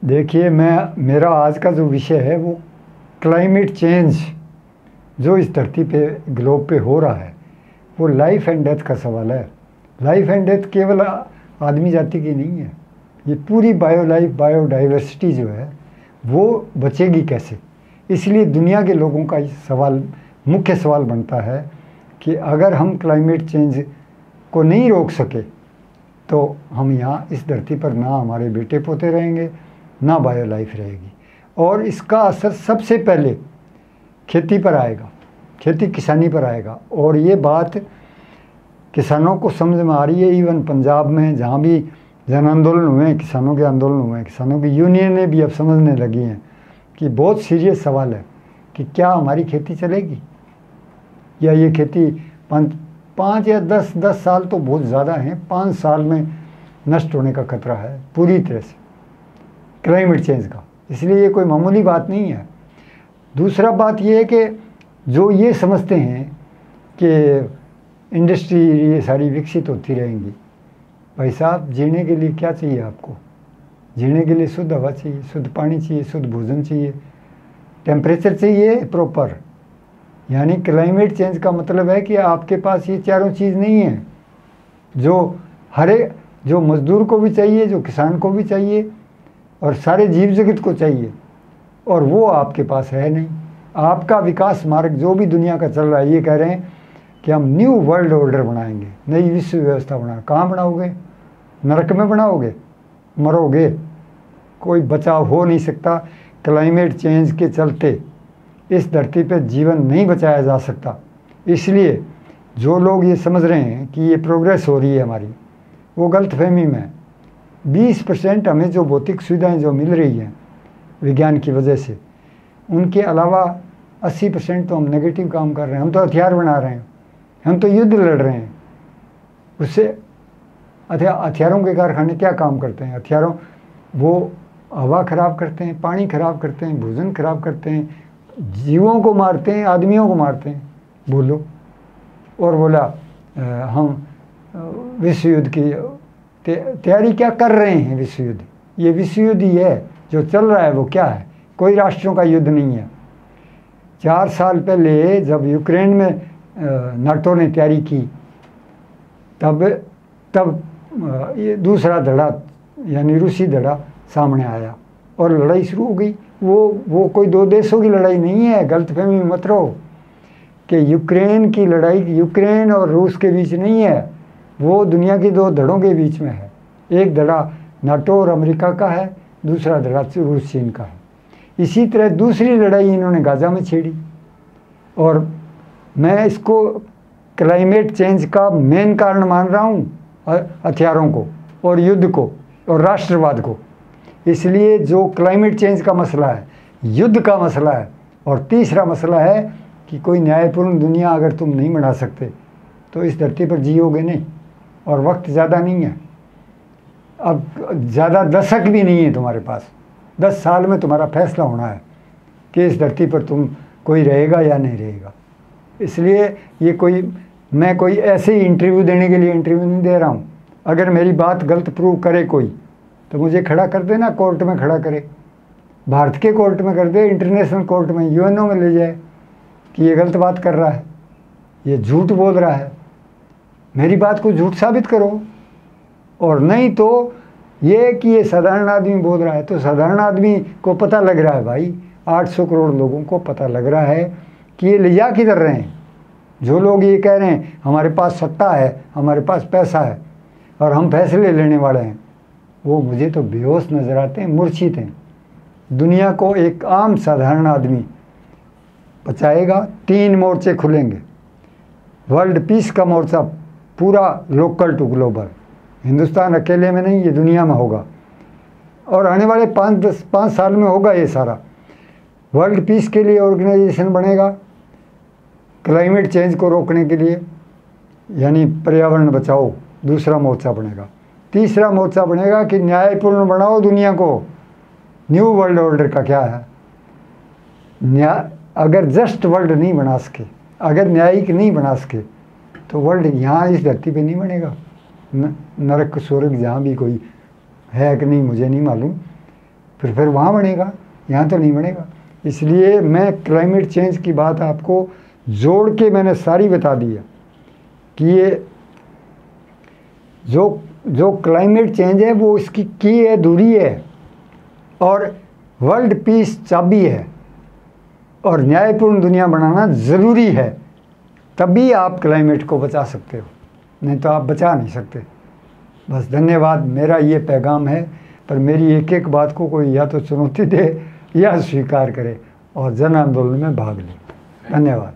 देखिए, मेरा आज का जो विषय है वो क्लाइमेट चेंज जो इस धरती पे ग्लोब पे हो रहा है वो लाइफ एंड डेथ का सवाल है। लाइफ एंड डेथ केवल आदमी जाति की नहीं है, ये पूरी बायोडाइवर्सिटी जो है वो बचेगी कैसे। इसलिए दुनिया के लोगों का सवाल, मुख्य सवाल बनता है कि अगर हम क्लाइमेट चेंज को नहीं रोक सके तो हम यहाँ इस धरती पर ना हमारे बेटे पोते रहेंगे, ना बायो लाइफ रहेगी। और इसका असर सबसे पहले खेती पर आएगा, खेती किसानी पर आएगा। और ये बात किसानों को समझ में आ रही है। इवन पंजाब में जहाँ भी जन आंदोलन हुए हैं, किसानों के आंदोलन हुए हैं, किसानों की यूनियनें भी अब समझने लगी हैं कि बहुत सीरियस सवाल है कि क्या हमारी खेती चलेगी, या ये खेती 5 या 10 साल तो बहुत ज़्यादा हैं, 5 साल में नष्ट होने का खतरा है पूरी तरह से क्लाइमेट चेंज का। इसलिए ये कोई मामूली बात नहीं है। दूसरा बात ये है कि जो ये समझते हैं कि इंडस्ट्री ये सारी विकसित होती रहेंगी, भाई साहब जीने के लिए क्या चाहिए आपको? जीने के लिए शुद्ध हवा चाहिए, शुद्ध पानी चाहिए, शुद्ध भोजन चाहिए, टेम्परेचर चाहिए प्रॉपर। यानी क्लाइमेट चेंज का मतलब है कि आपके पास ये चारों चीज़ नहीं है जो मजदूर को भी चाहिए, जो किसान को भी चाहिए और सारे जीव जगत को चाहिए, और वो आपके पास है नहीं। आपका विकास मार्ग जो भी दुनिया का चल रहा है, ये कह रहे हैं कि हम न्यू वर्ल्ड ऑर्डर बनाएंगे, नई विश्व व्यवस्था बनाएंगे। कहाँ बनाओगे? नरक में बनाओगे, मरोगे, कोई बचाव हो नहीं सकता। क्लाइमेट चेंज के चलते इस धरती पर जीवन नहीं बचाया जा सकता। इसलिए जो लोग ये समझ रहे हैं कि ये प्रोग्रेस हो रही है हमारी, वो गलतफहमी में है। 20% हमें जो भौतिक सुविधाएं जो मिल रही हैं विज्ञान की वजह से, उनके अलावा 80% तो हम नेगेटिव काम कर रहे हैं। हम तो हथियार बना रहे हैं, हम तो युद्ध लड़ रहे हैं। उससे हथियारों के कारखाने क्या काम करते हैं? हथियारों वो हवा खराब करते हैं, पानी खराब करते हैं, भोजन खराब करते हैं, जीवों को मारते हैं, आदमियों को मारते हैं। बोलो। और बोला हम विश्व युद्ध की तैयारी क्या कर रहे हैं? विश्व युद्ध, ये विश्व युद्ध ही है जो चल रहा है। वो क्या है? कोई राष्ट्रों का युद्ध नहीं है। 4 साल पहले जब यूक्रेन में नाटो ने तैयारी की, तब ये दूसरा धड़ा यानी रूसी धड़ा सामने आया और लड़ाई शुरू हो गई। वो कोई 2 देशों की लड़ाई नहीं है, गलतफहमी में मत रहो कि यूक्रेन की लड़ाई यूक्रेन और रूस के बीच नहीं है, वो दुनिया के 2 धड़ों के बीच में है। एक धड़ा नाटो और अमेरिका का है, दूसरा धड़ा रूस चीन का है। इसी तरह दूसरी लड़ाई इन्होंने गाजा में छेड़ी। और मैं इसको क्लाइमेट चेंज का मेन कारण मान रहा हूँ, हथियारों को और युद्ध को और राष्ट्रवाद को। इसलिए जो क्लाइमेट चेंज का मसला है, युद्ध का मसला है, और तीसरा मसला है कि कोई न्यायपूर्ण दुनिया अगर तुम नहीं बना सकते तो इस धरती पर जियोगे नहीं। और वक्त ज़्यादा नहीं है, अब ज़्यादा दशक भी नहीं है तुम्हारे पास। 10 साल में तुम्हारा फैसला होना है कि इस धरती पर कोई रहेगा या नहीं रहेगा। इसलिए ये मैं कोई ऐसे ही इंटरव्यू देने के लिए इंटरव्यू नहीं दे रहा हूँ। अगर मेरी बात गलत प्रूव करे कोई तो मुझे खड़ा कर देना, कोर्ट में खड़ा करे, भारत के कोर्ट में कर दे, इंटरनेशनल कोर्ट में, यूएनओ में ले जाए कि ये गलत बात कर रहा है, ये झूठ बोल रहा है। मेरी बात को झूठ साबित करो। और नहीं तो ये कि ये साधारण आदमी बोल रहा है, तो साधारण आदमी को पता लग रहा है भाई, 800 करोड़ लोगों को पता लग रहा है कि ये ले जा किधर रहे हैं। जो लोग ये कह रहे हैं हमारे पास सत्ता है, हमारे पास पैसा है और हम फैसले लेने वाले हैं, वो मुझे तो बेहोश नज़र आते हैं, मूर्छित हैं। दुनिया को एक आम साधारण आदमी बचाएगा। 3 मोर्चे खुलेंगे। वर्ल्ड पीस का मोर्चा पूरा लोकल टू ग्लोबल, हिंदुस्तान अकेले में नहीं, ये दुनिया में होगा। और आने वाले 5 साल में होगा ये सारा। वर्ल्ड पीस के लिए ऑर्गेनाइजेशन बनेगा, क्लाइमेट चेंज को रोकने के लिए, यानी पर्यावरण बचाओ, दूसरा मोर्चा बनेगा। तीसरा मोर्चा बनेगा कि न्यायपूर्ण बनाओ दुनिया को। न्यू वर्ल्ड ऑर्डर का क्या है? अगर जस्ट वर्ल्ड नहीं बना सके, अगर न्यायिक नहीं बना सके, तो वर्ल्ड यहाँ इस धरती पे नहीं बनेगा। नरक स्वर्ग जहाँ भी कोई है कि नहीं मुझे नहीं मालूम, फिर वहाँ बनेगा, यहाँ तो नहीं बनेगा। इसलिए मैं क्लाइमेट चेंज की बात आपको जोड़ के मैंने सारी बता दी है कि ये जो क्लाइमेट चेंज है वो इसकी की है दूरी है और वर्ल्ड पीस चाबी है और न्यायपूर्ण दुनिया बनाना ज़रूरी है, तभी आप क्लाइमेट को बचा सकते हो, नहीं तो आप बचा नहीं सकते। बस धन्यवाद, मेरा ये पैगाम है। पर मेरी एक एक बात को कोई या तो चुनौती दे या स्वीकार करे और जन आंदोलन में भाग ले। धन्यवाद।